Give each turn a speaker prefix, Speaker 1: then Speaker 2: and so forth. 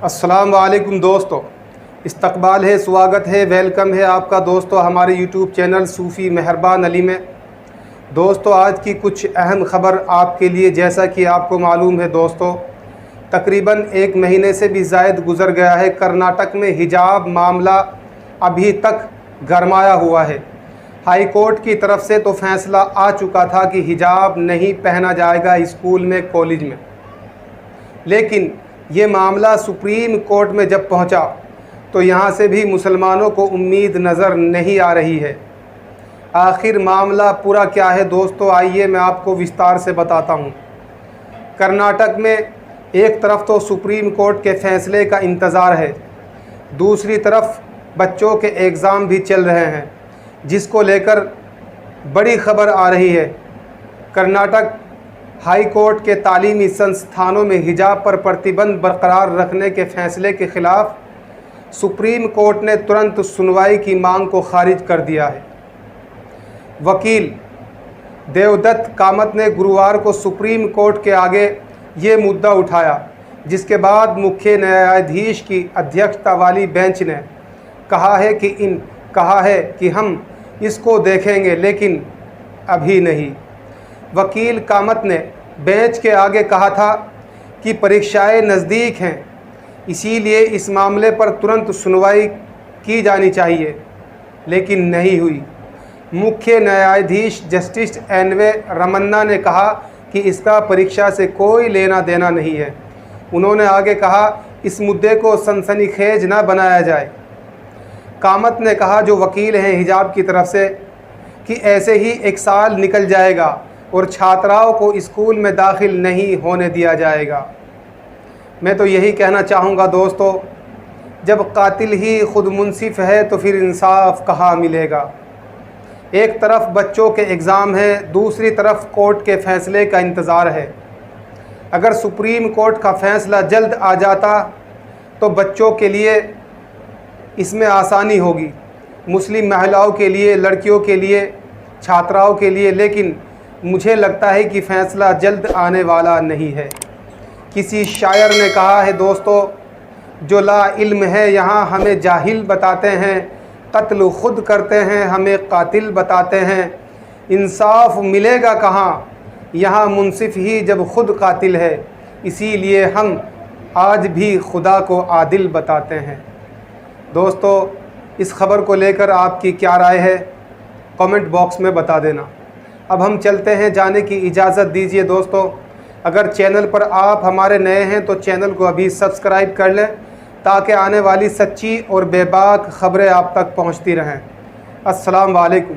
Speaker 1: अस्सलाम वालेकुम दोस्तों, इस्तकबाल है, स्वागत है, वेलकम है आपका दोस्तों हमारे यूट्यूब चैनल सूफ़ी मेहरबान अली में। दोस्तों आज की कुछ अहम ख़बर आपके लिए। जैसा कि आपको मालूम है दोस्तों, तकरीबन 1 महीने से भी ज़ायद गुज़र गया है। कर्नाटक में हिजाब मामला अभी तक गरमाया हुआ है। हाई कोर्ट की तरफ से तो फ़ैसला आ चुका था कि हिजाब नहीं पहना जाएगा स्कूल में, कॉलेज में, लेकिन ये मामला सुप्रीम कोर्ट में जब पहुंचा तो यहाँ से भी मुसलमानों को उम्मीद नज़र नहीं आ रही है। आखिर मामला पूरा क्या है दोस्तों, आइए मैं आपको विस्तार से बताता हूँ। कर्नाटक में एक तरफ तो सुप्रीम कोर्ट के फ़ैसले का इंतज़ार है, दूसरी तरफ बच्चों के एग्ज़ाम भी चल रहे हैं, जिसको लेकर बड़ी ख़बर आ रही है। कर्नाटक हाई कोर्ट के तालीमी संस्थानों में हिजाब पर प्रतिबंध बरकरार रखने के फ़ैसले के ख़िलाफ़ सुप्रीम कोर्ट ने तुरंत सुनवाई की मांग को खारिज कर दिया है। वकील देवदत्त कामत ने गुरुवार को सुप्रीम कोर्ट के आगे ये मुद्दा उठाया, जिसके बाद मुख्य न्यायाधीश की अध्यक्षता वाली बेंच ने कहा है कि हम इसको देखेंगे, लेकिन अभी नहीं। वकील कामत ने बेंच के आगे कहा था कि परीक्षाएं नज़दीक हैं, इसीलिए इस मामले पर तुरंत सुनवाई की जानी चाहिए, लेकिन नहीं हुई। मुख्य न्यायाधीश जस्टिस एन.वे. रमन्ना ने कहा कि इसका परीक्षा से कोई लेना देना नहीं है। उन्होंने आगे कहा, इस मुद्दे को सनसनीखेज न बनाया जाए। कामत ने कहा, जो वकील हैं हिजाब की तरफ से, कि ऐसे ही 1 साल निकल जाएगा और छात्राओं को स्कूल में दाखिल नहीं होने दिया जाएगा। मैं तो यही कहना चाहूँगा दोस्तों, जब कातिल ही खुद मुनसिफ है तो फिर इंसाफ कहाँ मिलेगा। एक तरफ बच्चों के एग्ज़ाम हैं, दूसरी तरफ कोर्ट के फ़ैसले का इंतज़ार है। अगर सुप्रीम कोर्ट का फ़ैसला जल्द आ जाता तो बच्चों के लिए इसमें आसानी होगी, मुस्लिम महिलाओं के लिए, लड़कियों के लिए, छात्राओं के लिए, लेकिन मुझे लगता है कि फ़ैसला जल्द आने वाला नहीं है। किसी शायर ने कहा है दोस्तों, जो ला इल्म है यहाँ हमें जाहिल बताते हैं, कत्ल खुद करते हैं हमें कातिल बताते हैं, इंसाफ मिलेगा कहाँ यहाँ मुनसिफ ही जब खुद कातिल है, इसीलिए हम आज भी खुदा को आदिल बताते हैं। दोस्तों इस ख़बर को लेकर आपकी क्या राय है, कमेंट बॉक्स में बता देना। अब हम चलते हैं, जाने की इजाज़त दीजिए दोस्तों। अगर चैनल पर आप हमारे नए हैं तो चैनल को अभी सब्सक्राइब कर लें, ताकि आने वाली सच्ची और बेबाक ख़बरें आप तक पहुंचती रहें। अस्सलाम वालेकुम।